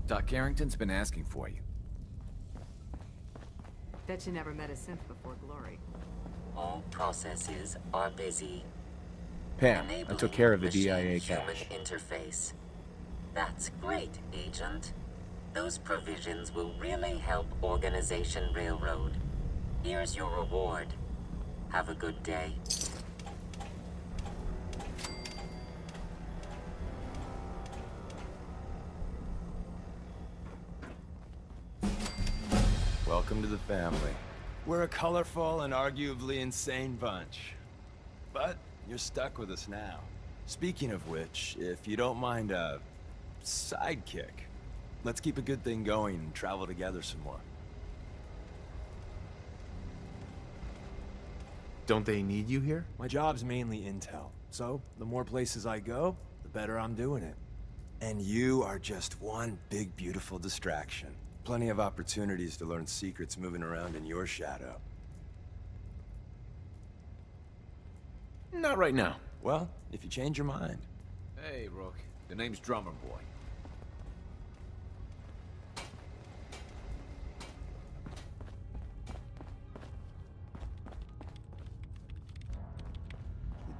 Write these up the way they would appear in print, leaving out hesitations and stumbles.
Doc Carrington's been asking for you. Bet you never met a synth before Glory. All processes are busy. Pam, I took care of the DIA Machine-human cache. interface. That's great, Agent. Those provisions will really help Organization Railroad. Here's your reward. Have a good day. Welcome to the family. We're a colorful and arguably insane bunch. But you're stuck with us now. Speaking of which, if you don't mind a sidekick, let's keep a good thing going and travel together some more. Don't they need you here? My job's mainly intel, so the more places I go, the better I'm doing it. And you are just one big, beautiful distraction. Plenty of opportunities to learn secrets moving around in your shadow. Not right now. Well, if you change your mind. Hey, Rook. The name's Drummer Boy.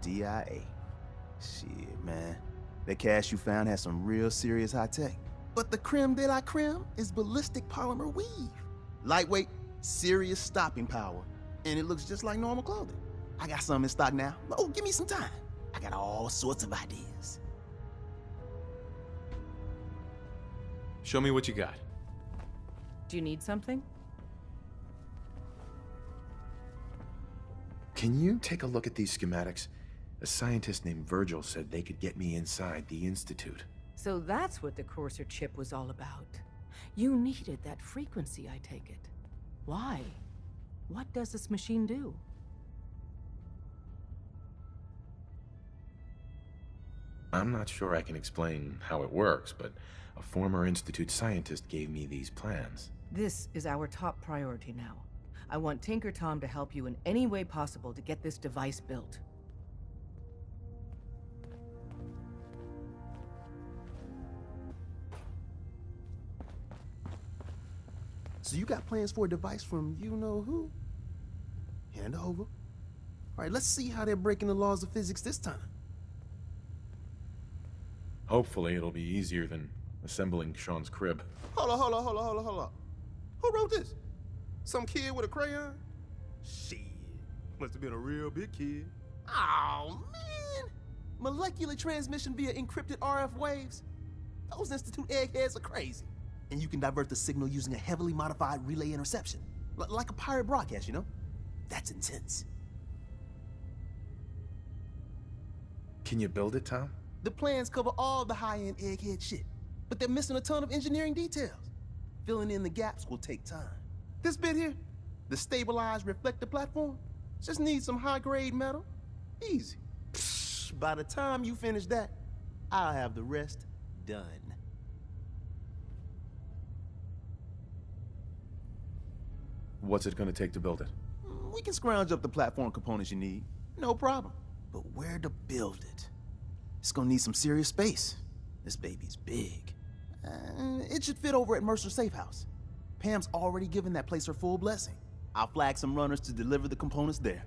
The DIA. Shit, man. That cache you found has some real serious high tech. But the creme de la creme is ballistic polymer weave. Lightweight, serious stopping power. And it looks just like normal clothing. I got some in stock now. Oh, give me some time. I got all sorts of ideas. Show me what you got. Do you need something? Can you take a look at these schematics? A scientist named Virgil said they could get me inside the Institute. So that's what the Courser chip was all about. You needed that frequency, I take it. Why? What does this machine do? I'm not sure I can explain how it works, but a former Institute scientist gave me these plans. This is our top priority now. I want Tinker Tom to help you in any way possible to get this device built. So you got plans for a device from you-know-who? Hand over. All right, let's see how they're breaking the laws of physics this time. Hopefully it'll be easier than assembling Sean's crib. Hold on. Who wrote this? Some kid with a crayon? Shit. Must have been a real big kid. Oh, man. Molecular transmission via encrypted RF waves? Those Institute eggheads are crazy. And you can divert the signal using a heavily modified relay interception. Like a pirate broadcast, you know? That's intense. Can you build it, Tom? The plans cover all the high-end egghead shit, but they're missing a ton of engineering details. Filling in the gaps will take time. This bit here, the stabilized reflector platform, just needs some high-grade metal. Easy. Psh, by the time you finish that, I'll have the rest done. What's it gonna take to build it? We can scrounge up the platform components you need, no problem. But where to build it? It's gonna need some serious space. This baby's big. It should fit over at Mercer's safe house. Pam's already given that place her full blessing. I'll flag some runners to deliver the components there.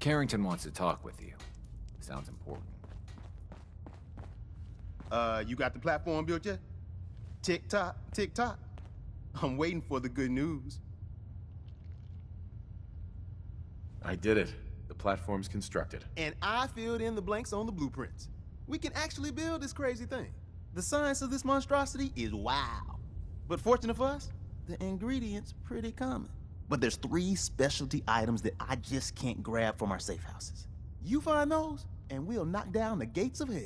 Carrington wants to talk with you. Sounds important. You got the platform built yet? Tick-tock, tick-tock. I'm waiting for the good news. I did it. The platform's constructed. And I filled in the blanks on the blueprints. We can actually build this crazy thing. The science of this monstrosity is wow. But fortunate for us, the ingredients pretty common. But there's 3 specialty items that I just can't grab from our safe houses. You find those, and we'll knock down the gates of hell.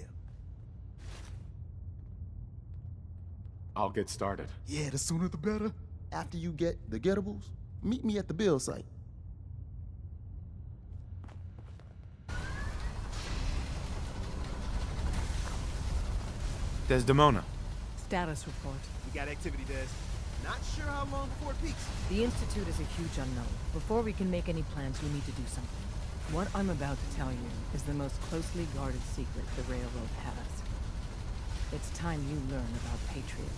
I'll get started. Yeah, the sooner the better. After you get the getables, meet me at the build site. Desdemona. Status report. We got activity, Des. Not sure how long before it peaks. The Institute is a huge unknown. Before we can make any plans, we need to do something. What I'm about to tell you is the most closely guarded secret the Railroad has. It's time you learn about Patriot.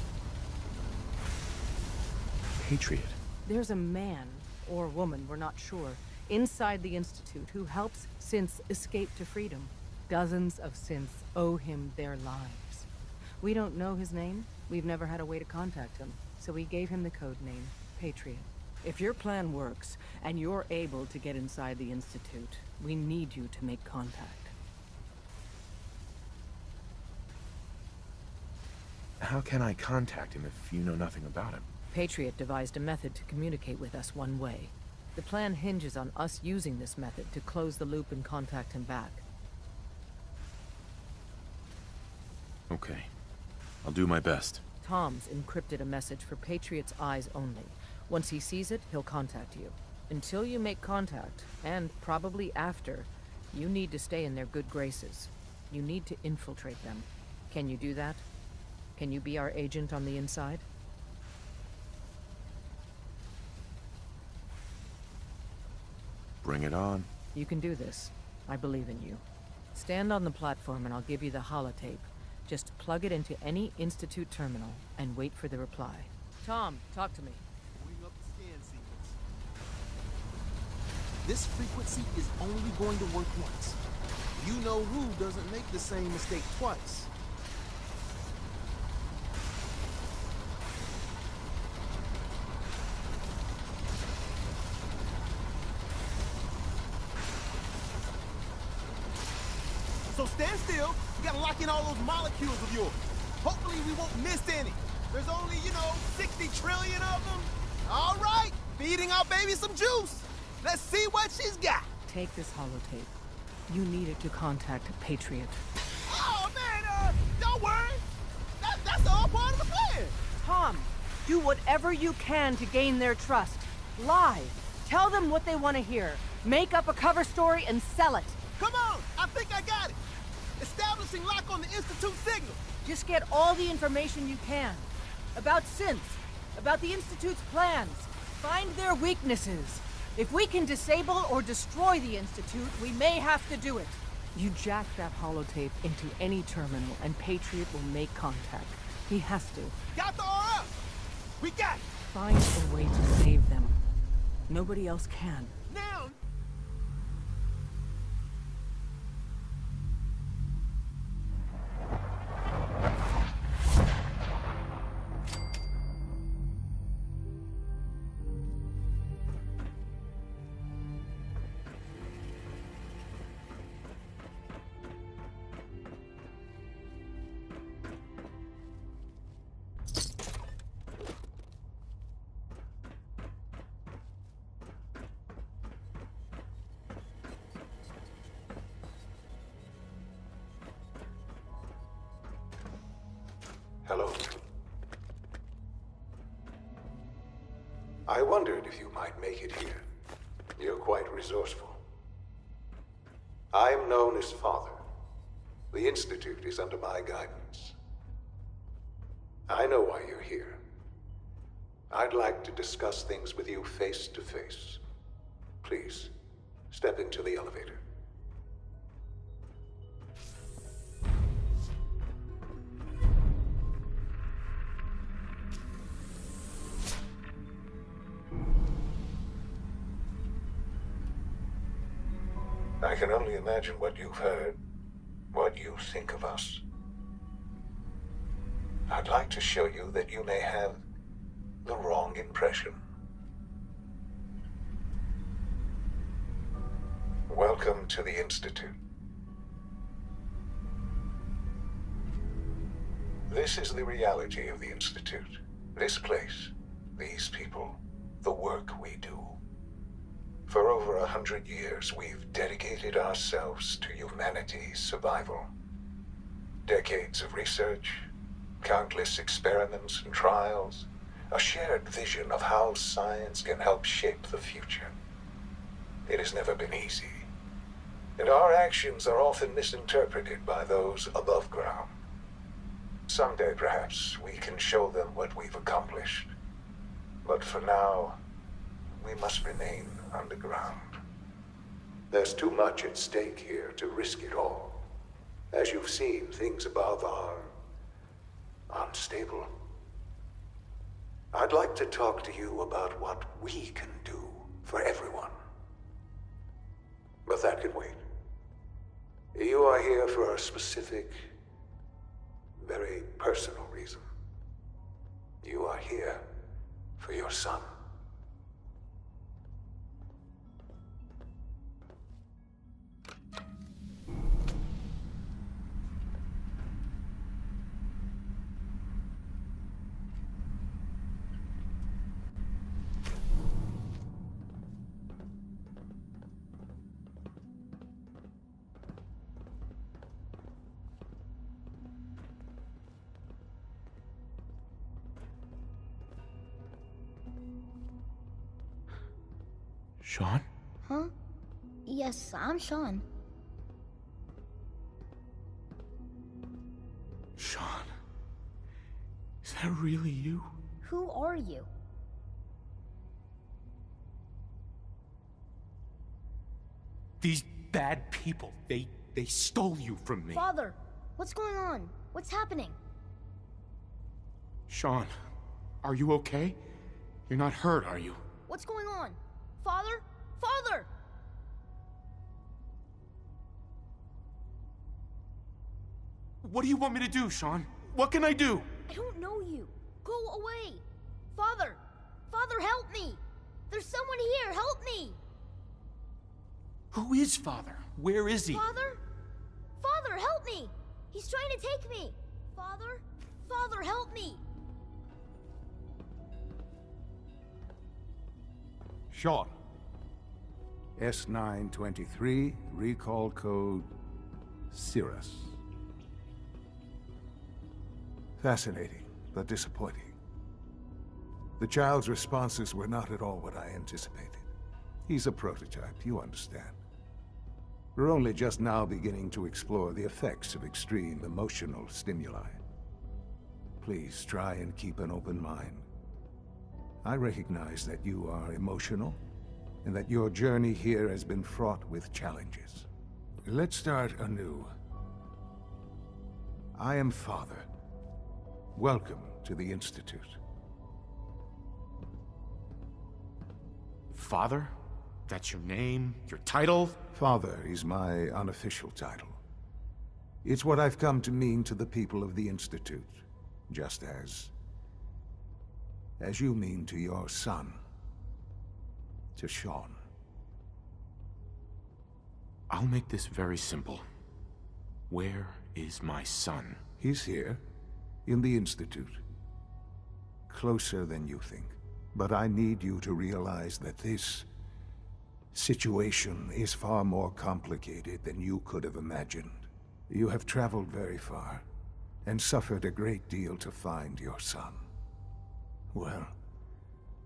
Patriot. There's a man, or woman, we're not sure, inside the Institute who helps synths escape to freedom. Dozens of synths owe him their lives. We don't know his name. We've never had a way to contact him. So we gave him the code name, Patriot. If your plan works, and you're able to get inside the Institute, we need you to make contact. How can I contact him if you know nothing about him? Patriot devised a method to communicate with us one way. The plan hinges on us using this method to close the loop and contact him back. Okay. I'll do my best. Tom's encrypted a message for Patriot's eyes only. Once he sees it, he'll contact you. Until you make contact, and probably after, you need to stay in their good graces. You need to infiltrate them. Can you do that? Can you be our agent on the inside? Bring it on. You can do this. I believe in you. Stand on the platform and I'll give you the holotape. Just plug it into any Institute terminal and wait for the reply. Tom, talk to me. Pulling up the scan sequence. This frequency is only going to work once. You know who doesn't make the same mistake twice. So stand still. You gotta lock in all those molecules of yours. Hopefully we won't miss any. There's only, 60 trillion of them. All right, feeding our baby some juice. Let's see what she's got. Take this holotape. You need it to contact Patriot. Oh, man, don't worry. That's all part of the plan. Tom, do whatever you can to gain their trust. Lie. Tell them what they want to hear. Make up a cover story and sell it. Come on, I think I got it. Establishing lock on the Institute signal. Just get all the information you can. About synths, about the Institute's plans. Find their weaknesses. If we can disable or destroy the Institute, we may have to do it. You jack that holotape into any terminal and Patriot will make contact. He has to. Got the RF. We got it. Find a way to save them. Nobody else can. Now. Hello. I wondered if you might make it here. You're quite resourceful. I'm known as Father. The Institute is under my guidance. I know why you're here. I'd like to discuss things with you face to face. Please, step into the elevator. can only imagine what you've heard, what you think of us. I'd like to show you that you may have the wrong impression. Welcome to the Institute. This is the reality of the Institute. This place, these people, the work we do. For over 100 years, we've dedicated ourselves to humanity's survival. Decades of research, countless experiments and trials, a shared vision of how science can help shape the future. It has never been easy, and our actions are often misinterpreted by those above ground. Someday, perhaps, we can show them what we've accomplished. But for now, we must remain underground. There's too much at stake here to risk it all. As you've seen, things above are unstable. I'd like to talk to you about what we can do for everyone. But that can wait. You are here for a specific, very personal reason. You are here for your son. Sean? Huh? Yes, I'm Sean. Sean? Is that really you? Who are you? These bad people, they stole you from me. Father, what's going on? What's happening? Sean, are you okay? You're not hurt, are you? What's going on? Father? Father! What do you want me to do, Sean? What can I do? I don't know you. Go away. Father! Father, help me! There's someone here, help me! Who is Father? Where is he? Father? Father, help me! He's trying to take me! Father? Father, help me! Sean. S923, recall code Cirrus. Fascinating, but disappointing. The child's responses were not at all what I anticipated. He's a prototype, you understand. We're only just now beginning to explore the effects of extreme emotional stimuli. Please try and keep an open mind. I recognize that you are emotional, and that your journey here has been fraught with challenges. Let's start anew. I am Father. Welcome to the Institute. Father? That's your name? Your title? Father is my unofficial title. It's what I've come to mean to the people of the Institute, just as you mean to your son, to Sean. I'll make this very simple. Where is my son? He's here, in the Institute. Closer than you think. But I need you to realize that this situation is far more complicated than you could have imagined. You have traveled very far, and suffered a great deal to find your son. Well,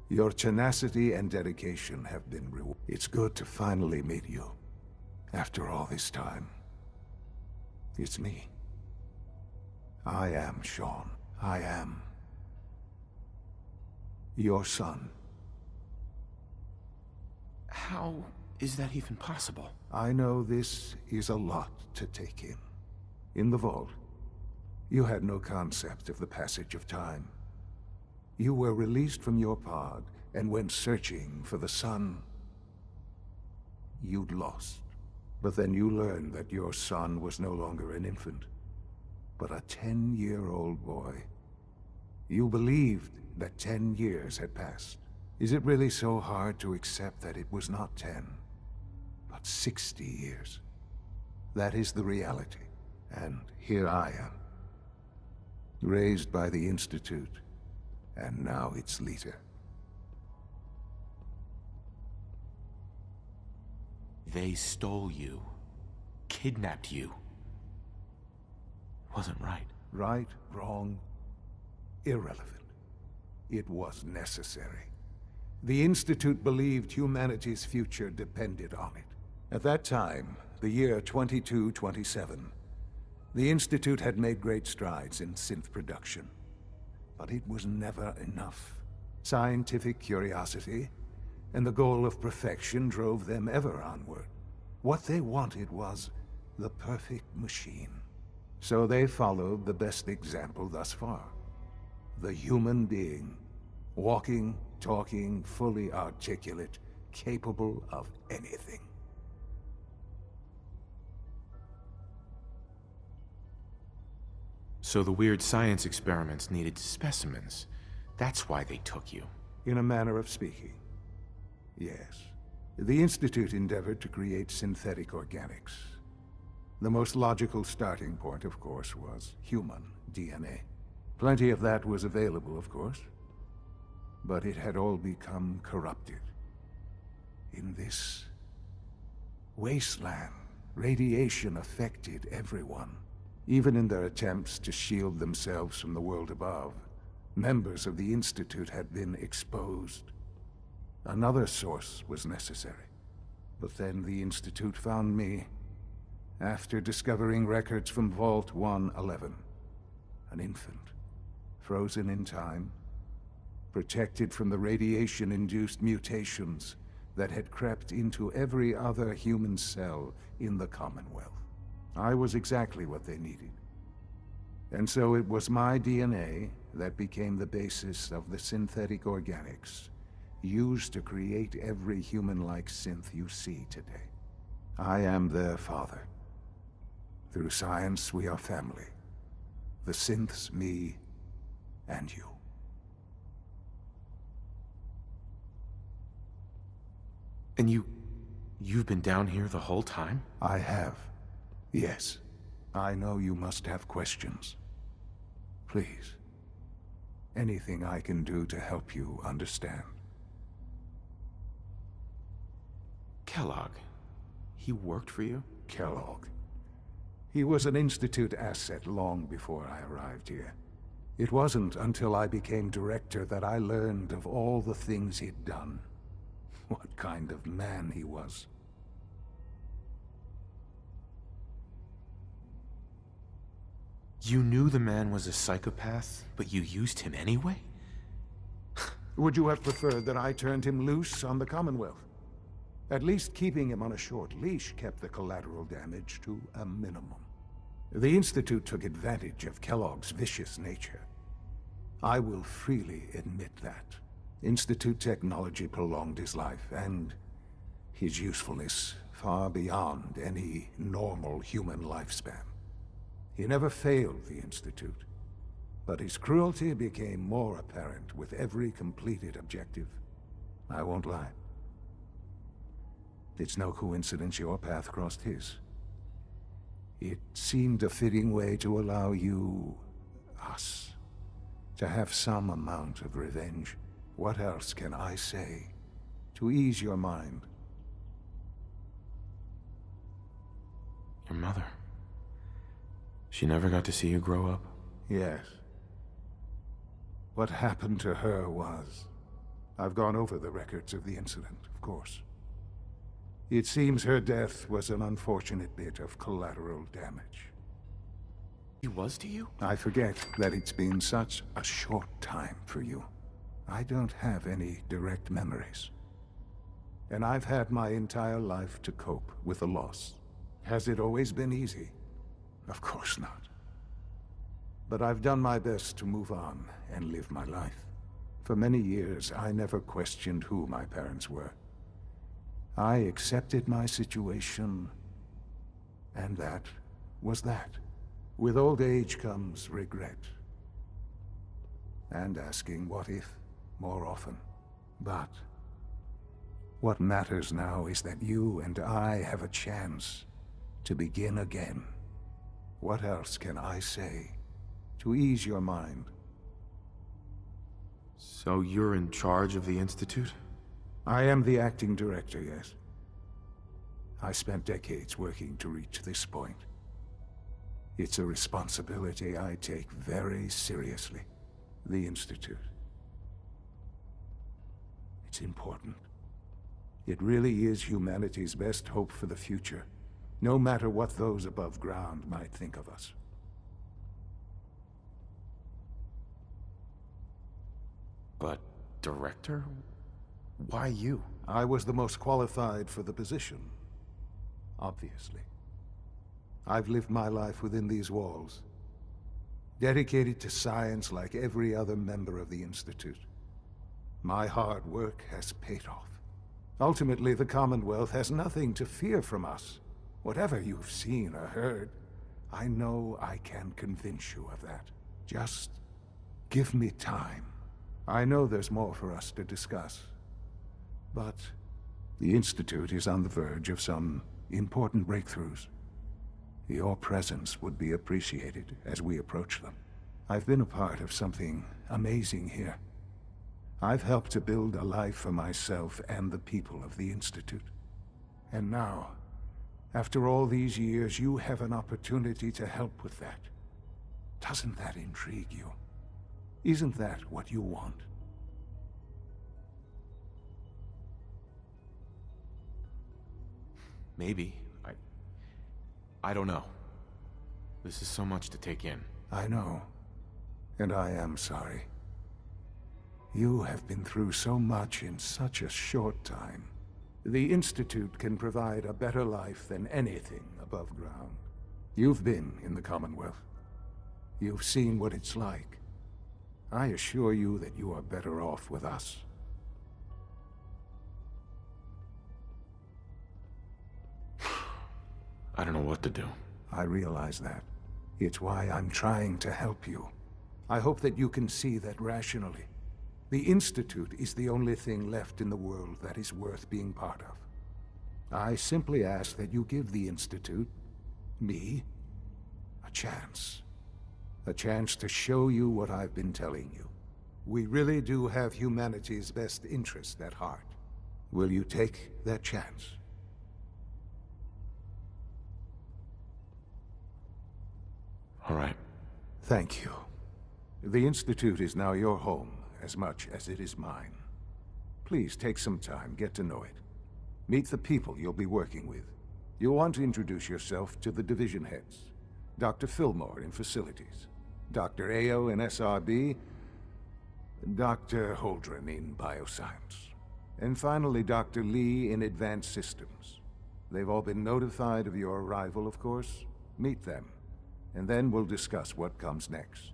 your tenacity and dedication have been rewarded. It's good to finally meet you, after all this time. It's me. I am Sean. I am your son. How is that even possible? I know this is a lot to take in. In the vault, you had no concept of the passage of time. You were released from your pod and went searching for the son you'd lost. But then you learned that your son was no longer an infant, but a 10-year-old boy. You believed that 10 years had passed. Is it really so hard to accept that it was not 10, but 60 years? That is the reality, and here I am. Raised by the Institute, and now its leader. They stole you. Kidnapped you. Wasn't right. Right, wrong, irrelevant. It was necessary. The Institute believed humanity's future depended on it. At that time, the year 2227, the Institute had made great strides in synth production. But it was never enough. Scientific curiosity and the goal of perfection drove them ever onward. What they wanted was the perfect machine. So they followed the best example thus far. The human being. Walking, talking, fully articulate, capable of anything. So the weird science experiments needed specimens. That's why they took you. In a manner of speaking. Yes. The Institute endeavored to create synthetic organics. The most logical starting point, of course, was human DNA. Plenty of that was available, of course. But it had all become corrupted. In this wasteland, radiation affected everyone. Even in their attempts to shield themselves from the world above, members of the Institute had been exposed. Another source was necessary. But then the Institute found me, after discovering records from Vault 111. An infant, frozen in time, protected from the radiation-induced mutations that had crept into every other human cell in the Commonwealth. I was exactly what they needed. And so it was my DNA that became the basis of the synthetic organics used to create every human-like synth you see today. I am their father. Through science, we are family. The synths, me, and you. And you've been down here the whole time? I have. Yes. I know you must have questions. Please. Anything I can do to help you understand. Kellogg. He worked for you? Kellogg. He was an Institute asset long before I arrived here. It wasn't until I became director that I learned of all the things he'd done. What kind of man he was. You knew the man was a psychopath, but you used him anyway? Would you have preferred that I turned him loose on the Commonwealth? At least keeping him on a short leash kept the collateral damage to a minimum. The Institute took advantage of Kellogg's vicious nature. I will freely admit that. Institute technology prolonged his life, and his usefulness far beyond any normal human lifespan. He never failed the Institute, but his cruelty became more apparent with every completed objective. I won't lie. It's no coincidence your path crossed his. It seemed a fitting way to allow you, us, to have some amount of revenge. What else can I say to ease your mind? Your mother. She never got to see you grow up? Yes. What happened to her was... I've gone over the records of the incident, of course. It seems her death was an unfortunate bit of collateral damage. He was to you? I forget that it's been such a short time for you. I don't have any direct memories. And I've had my entire life to cope with the loss. Has it always been easy? Of course not. But I've done my best to move on and live my life. For many years, I never questioned who my parents were. I accepted my situation And that was that. With old age comes regret. And asking what if more often. But what matters now is that you and I have a chance to begin again. What else can I say to ease your mind? So you're in charge of the Institute? I am the acting director, yes. I spent decades working to reach this point. It's a responsibility I take very seriously. The Institute. It's important. It really is humanity's best hope for the future, no matter what those above ground might think of us. But, Director? Why you? I was the most qualified for the position, obviously. I've lived my life within these walls, dedicated to science like every other member of the Institute. My hard work has paid off. Ultimately, the Commonwealth has nothing to fear from us. Whatever you've seen or heard, I know I can convince you of that. Just give me time. I know there's more for us to discuss. But the Institute is on the verge of some important breakthroughs. Your presence would be appreciated as we approach them. I've been a part of something amazing here. I've helped to build a life for myself and the people of the Institute. And now, after all these years, you have an opportunity to help with that. Doesn't that intrigue you? Isn't that what you want? Maybe. I don't know. This is so much to take in. I know. And I am sorry. You have been through so much in such a short time. The Institute can provide a better life than anything above ground. You've been in the Commonwealth. You've seen what it's like. I assure you that you are better off with us. I don't know what to do. I realize that. It's why I'm trying to help you. I hope that you can see that rationally. The Institute is the only thing left in the world that is worth being part of. I simply ask that you give the Institute, me, a chance. A chance to show you what I've been telling you. We really do have humanity's best interest at heart. Will you take that chance? All right. Thank you. The Institute is now your home as much as it is mine. Please take some time, get to know it. Meet the people you'll be working with. You'll want to introduce yourself to the division heads. Dr. Fillmore in Facilities, Dr. Ayo in SRB, Dr. Holdren in Bioscience, and finally Dr. Lee in Advanced Systems. They've all been notified of your arrival, of course. Meet them, and then we'll discuss what comes next.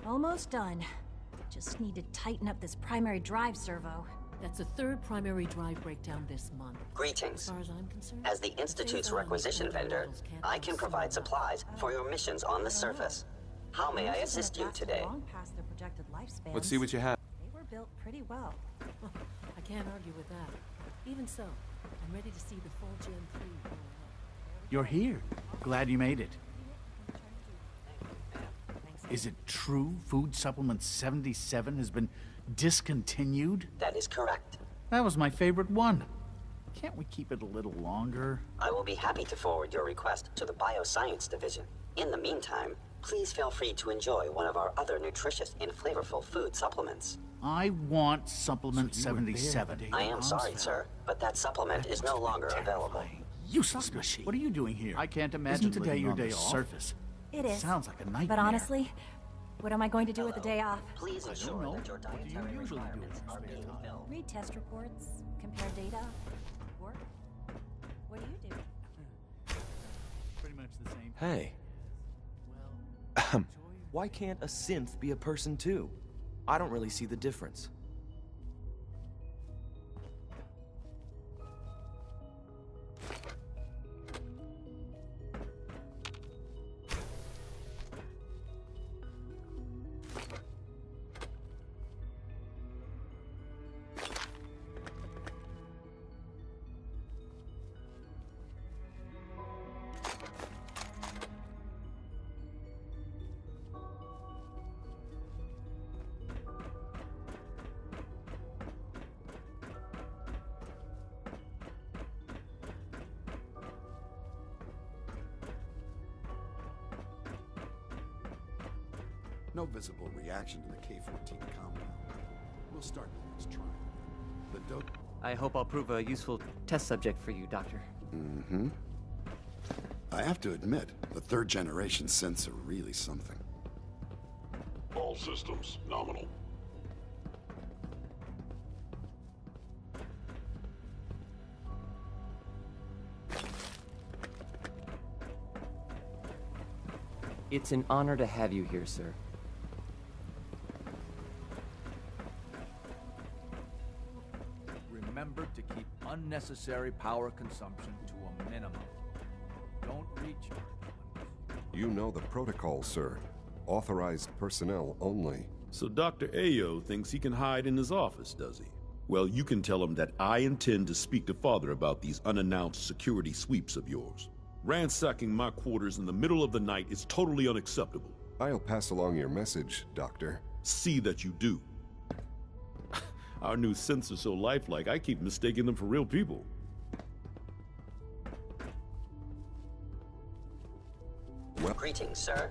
Almost done. Just need to tighten up this primary drive servo. That's the third primary drive breakdown this month. Greetings. As far as I'm concerned, As the Institute's requisition vendor, I can provide supplies for your missions on the surface. How may I assist you today? Long past their projected lifespans. Let's see what you have. They were built pretty well. I can't argue with that. Even so, I'm ready to see the full Gen 3 roll out. You're here. Glad you made it. Is it true Food Supplement 77 has been discontinued? That is correct. That was my favorite one. Can't we keep it a little longer? I will be happy to forward your request to the Bioscience Division. In the meantime, please feel free to enjoy one of our other nutritious and flavorful food supplements. I want Supplement 77. I am sorry, sir, but that supplement is no longer available. Useless machine. What are you doing here? I can't imagine today your day off. Surface. It is. Sounds like a nightmare. But honestly, what am I going to do with the day off? Please ensure that your dietary requirements are being filled. Read test reports, compare data, work. What do you do? Pretty much the same. Hey. Why can't a synth be a person too? I don't really see the difference. No visible reaction to the K-14 compound. We'll start the next trial. The dope... I hope I'll prove a useful test subject for you, Doctor. Mm-hmm. I have to admit, the third-generation synths are really something. All systems nominal. It's an honor to have you here, sir. Remember to keep unnecessary power consumption to a minimum. Don't reach your limits. You know the protocol, sir. Authorized personnel only. So Dr. Ayo thinks he can hide in his office, does he? Well, you can tell him that I intend to speak to Father about these unannounced security sweeps of yours. Ransacking my quarters in the middle of the night is totally unacceptable. I'll pass along your message, Doctor. See that you do. Our new synths are so lifelike, I keep mistaking them for real people. Greetings, sir.